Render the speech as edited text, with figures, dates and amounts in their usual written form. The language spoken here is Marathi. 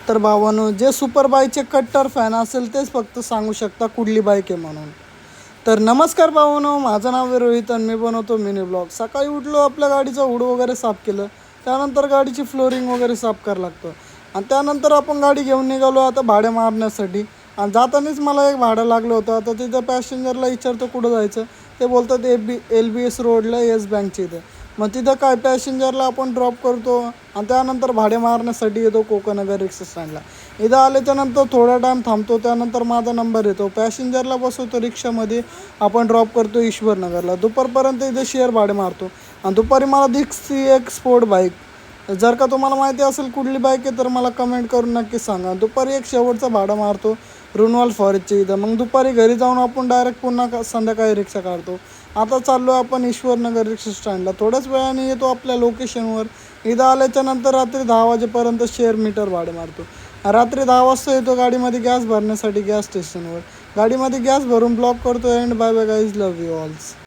तर भावानो, जे सुपर बाईकचे कट्टर फॅन असेल तेच फक्त सांगू शकता कुठली बाईक आहे म्हणून. तर नमस्कार भावानो, माझं नाव आहे रोहित आणि मी बनवतो मिनी ब्लॉग. सकाळी उठलो, आपल्या गाडीचं हुड वगैरे साफ केलं, त्यानंतर गाडीची फ्लोरिंग वगैरे साफ करावं लागतं आणि त्यानंतर आपण गाडी घेऊन निघालो आता भाडे मारण्यासाठी. आणि जातानाच मला एक भाडं लागलं होतं. आता तिथं पॅसेंजरला विचारतो कुठं जायचं, ते बोलतात LBS रोडला येस बँकच्या इथं. मग तिथं काय पॅसेंजरला आपण ड्रॉप करतो आणि त्यानंतर भाडे मारण्यासाठी येतो कोकणनगर रिक्षा स्टँडला. इथं आल्याच्यानंतर थोडा टाईम थांबतो, त्यानंतर माझा नंबर येतो, पॅसेंजरला बसवतो रिक्षामध्ये, आपण ड्रॉप करतो ईश्वरनगरला. दुपारपर्यंत इथं शेअर भाडे मारतो आणि दुपारी मला दिसती एक स्पोर्ट बाईक. जर का तुम्हाला माहिती असेल कुठली बाईक आहे तर मला कमेंट करून नक्की सांगा. दुपारी एक शेवटचं भाडं मारतो रुनवाल फॉरेस्टच्या इथं. मग दुपारी घरी जाऊन आपण डायरेक्ट पुन्हा संध्याकाळी रिक्षा काढतो. आता चाललो आपण ईश्वरनगर रिक्षा स्टँडला. थोड्याच वेळाने येतो आपल्या लोकेशनवर. इथं आल्याच्यानंतर रात्री 10 वाजेपर्यंत शेअर मीटर भाडे मारतो. रात्री 10 वाजता येतो गाडीमध्ये गॅस भरण्यासाठी गॅस स्टेशनवर. गाडीमध्ये गॅस भरून ब्लॉक करतो. And bye bye guys, love you ऑल्स.